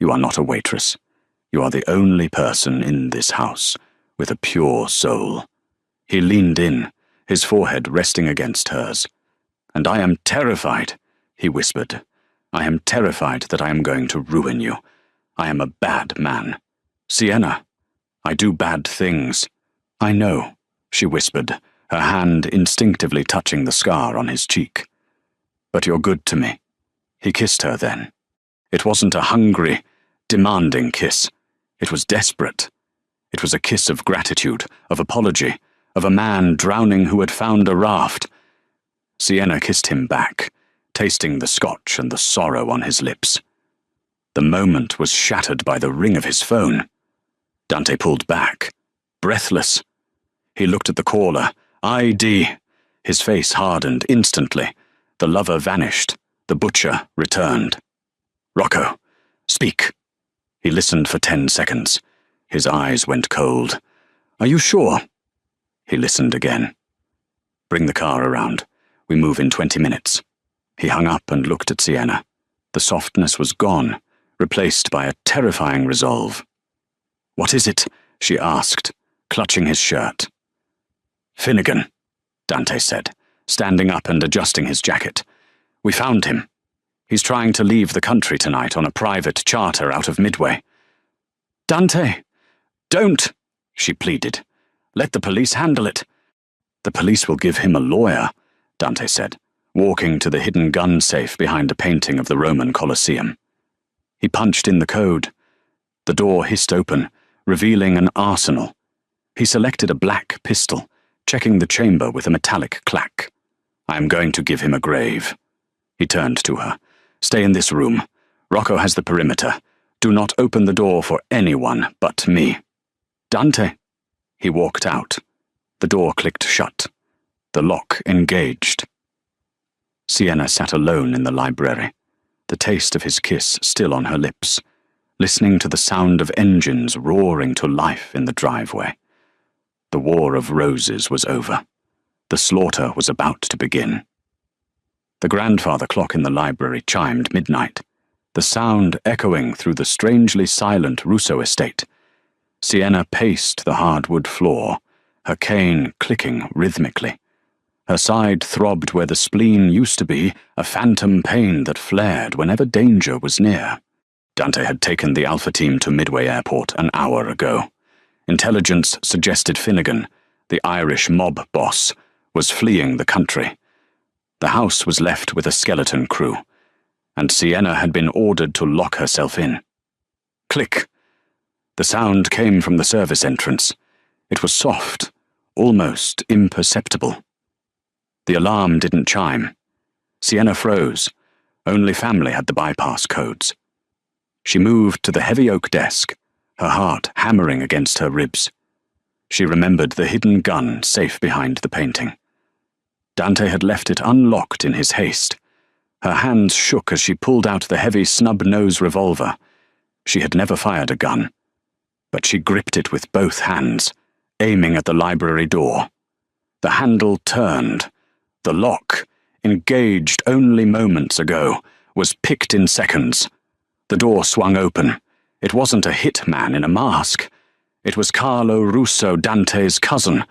You are not a waitress. You are the only person in this house with a pure soul. He leaned in, his forehead resting against hers. And I am terrified, he whispered. I am terrified that I am going to ruin you. I am a bad man. Sienna, I do bad things. I know, she whispered, her hand instinctively touching the scar on his cheek. But you're good to me. He kissed her then. It wasn't a hungry, demanding kiss. It was desperate. It was a kiss of gratitude, of apology, of a man drowning who had found a raft. Sienna kissed him back, tasting the scotch and the sorrow on his lips. The moment was shattered by the ring of his phone. Dante pulled back, breathless. He looked at the caller. ID. His face hardened instantly. The lover vanished. The butcher returned. Rocco, speak. He listened for 10 seconds. His eyes went cold. Are you sure? He listened again. Bring the car around. We move in 20 minutes. He hung up and looked at Sienna. The softness was gone, replaced by a terrifying resolve. What is it? She asked, clutching his shirt. Finnegan, Dante said, standing up and adjusting his jacket. We found him. He's trying to leave the country tonight on a private charter out of Midway. Dante, don't, she pleaded. Let the police handle it. The police will give him a lawyer, Dante said, walking to the hidden gun safe behind a painting of the Roman Colosseum. He punched in the code. The door hissed open, revealing an arsenal. He selected a black pistol, checking the chamber with a metallic clack. I am going to give him a grave. He turned to her. Stay in this room. Rocco has the perimeter. Do not open the door for anyone but me. Dante. He walked out. The door clicked shut. The lock engaged. Sienna sat alone in the library, the taste of his kiss still on her lips, listening to the sound of engines roaring to life in the driveway. The war of roses was over. The slaughter was about to begin. The grandfather clock in the library chimed midnight, the sound echoing through the strangely silent Rousseau estate. Sienna paced the hardwood floor, her cane clicking rhythmically. Her side throbbed where the spleen used to be, a phantom pain that flared whenever danger was near. Dante had taken the Alpha team to Midway Airport an hour ago. Intelligence suggested Finnegan, the Irish mob boss, was fleeing the country. The house was left with a skeleton crew, and Sienna had been ordered to lock herself in. Click! The sound came from the service entrance. It was soft, almost imperceptible. The alarm didn't chime. Sienna froze. Only family had the bypass codes. She moved to the heavy oak desk, her heart hammering against her ribs. She remembered the hidden gun safe behind the painting. Dante had left it unlocked in his haste. Her hands shook as she pulled out the heavy snub-nose revolver. She had never fired a gun, but she gripped it with both hands, aiming at the library door. The handle turned. The lock, engaged only moments ago, was picked in seconds. The door swung open. It wasn't a hitman in a mask. It was Carlo Russo, Dante's cousin,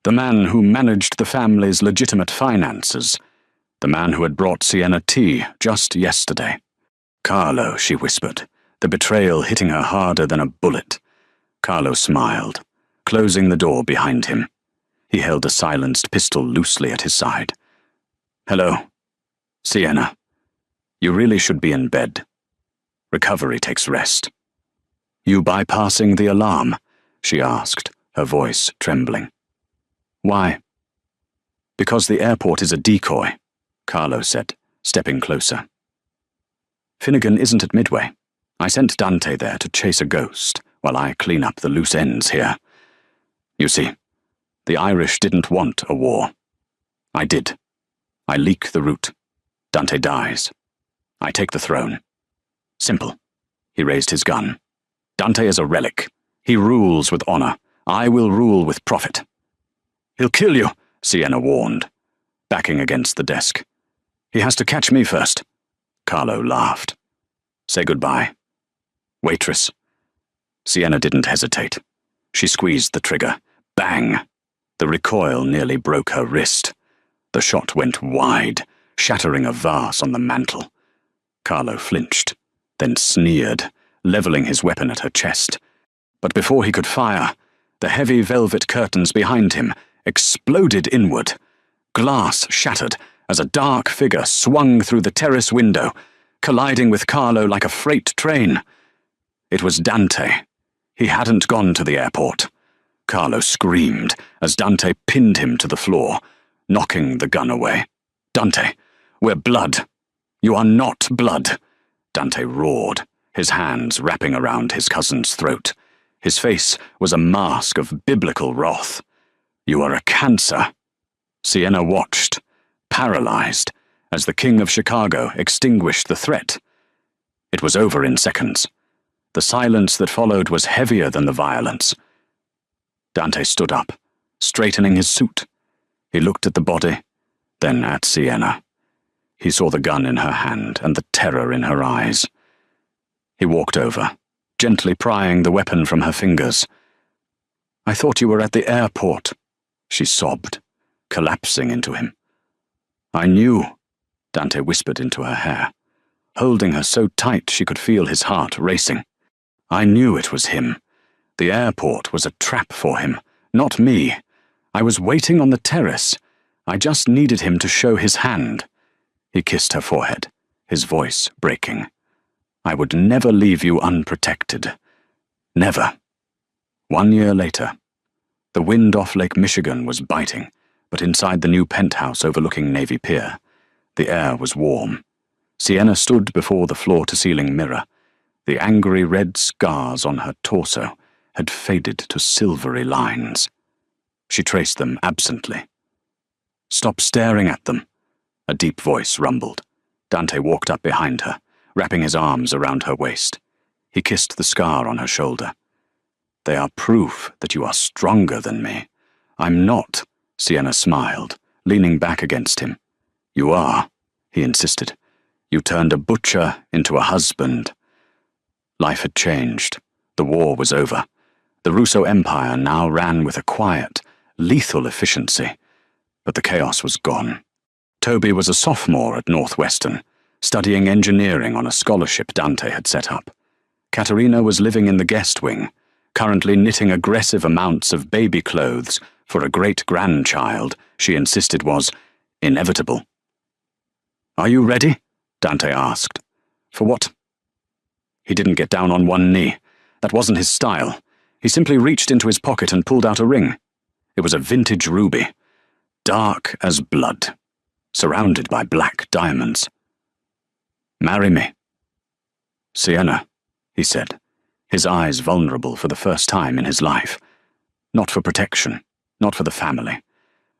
the man who managed the family's legitimate finances, the man who had brought Sienna tea just yesterday. Carlo, she whispered, the betrayal hitting her harder than a bullet. Carlo smiled, closing the door behind him. He held a silenced pistol loosely at his side. "Hello. Sienna. You really should be in bed. Recovery takes rest." "You bypassing the alarm?" she asked, her voice trembling. "Why?" "Because the airport is a decoy," Carlo said, stepping closer. "Finnegan isn't at Midway. I sent Dante there to chase a ghost while I clean up the loose ends here. You see, the Irish didn't want a war. I did. I leak the route. Dante dies. I take the throne. Simple." He raised his gun. "Dante is a relic. He rules with honor. I will rule with profit." "He'll kill you," Sienna warned, backing against the desk. "He has to catch me first." Carlo laughed. "Say goodbye. Waitress." Sienna didn't hesitate. She squeezed the trigger. Bang! The recoil nearly broke her wrist. The shot went wide, shattering a vase on the mantel. Carlo flinched, then sneered, leveling his weapon at her chest. But before he could fire, the heavy velvet curtains behind him exploded inward. Glass shattered as a dark figure swung through the terrace window, colliding with Carlo like a freight train. It was Dante. He hadn't gone to the airport. Carlo screamed as Dante pinned him to the floor, knocking the gun away. "Dante, we're blood." "You are not blood," Dante roared, his hands wrapping around his cousin's throat. His face was a mask of biblical wrath. "You are a cancer." Sienna watched, paralyzed, as the King of Chicago extinguished the threat. It was over in seconds. The silence that followed was heavier than the violence. Dante stood up, straightening his suit. He looked at the body, then at Sienna. He saw the gun in her hand and the terror in her eyes. He walked over, gently prying the weapon from her fingers. "I thought you were at the airport," she sobbed, collapsing into him. "I knew," Dante whispered into her hair, holding her so tight she could feel his heart racing. "I knew it was him. The airport was a trap for him, not me. I was waiting on the terrace. I just needed him to show his hand." He kissed her forehead, his voice breaking. "I would never leave you unprotected. Never." 1 year later, the wind off Lake Michigan was biting, but inside the new penthouse overlooking Navy Pier, the air was warm. Sienna stood before the floor-to-ceiling mirror. The angry red scars on her torso had faded to silvery lines. She traced them absently. "Stop staring at them," a deep voice rumbled. Dante walked up behind her, wrapping his arms around her waist. He kissed the scar on her shoulder. "They are proof that you are stronger than me." "I'm not," Sienna smiled, leaning back against him. "You are," he insisted. "You turned a butcher into a husband." Life had changed. The war was over. The Russo Empire now ran with a quiet, lethal efficiency. But the chaos was gone. Toby was a sophomore at Northwestern, studying engineering on a scholarship Dante had set up. Katerina was living in the guest wing, currently knitting aggressive amounts of baby clothes for a great-grandchild she insisted was inevitable. "Are you ready?" Dante asked. "For what?" He didn't get down on one knee. That wasn't his style. He simply reached into his pocket and pulled out a ring. It was a vintage ruby, dark as blood, surrounded by black diamonds. "Marry me." "Sienna," he said, his eyes vulnerable for the first time in his life. "Not for protection, not for the family.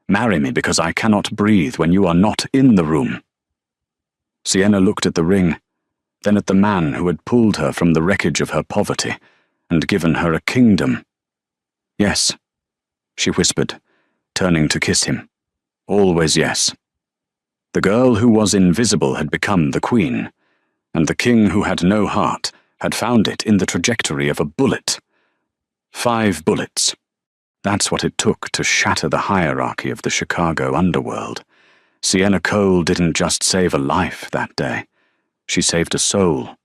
Marry me because I cannot breathe when you are not in the room." Sienna looked at the ring, then at the man who had pulled her from the wreckage of her poverty and given her a kingdom. "Yes," she whispered, turning to kiss him. "Always yes." The girl who was invisible had become the queen, and the king who had no heart had found it in the trajectory of a bullet. 5 bullets. That's what it took to shatter the hierarchy of the Chicago underworld. Sienna Cole didn't just save a life that day. She saved a soul.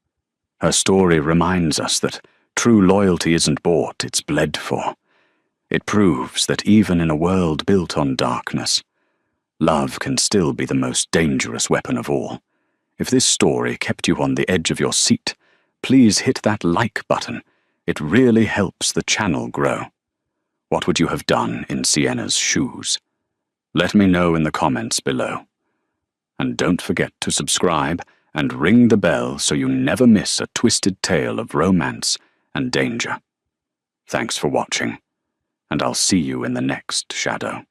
Her story reminds us that true loyalty isn't bought, it's bled for. It proves that even in a world built on darkness, love can still be the most dangerous weapon of all. If this story kept you on the edge of your seat, please hit that like button. It really helps the channel grow. What would you have done in Sienna's shoes? Let me know in the comments below. And don't forget to subscribe and ring the bell so you never miss a twisted tale of romance and danger. Thanks for watching, and I'll see you in the next shadow.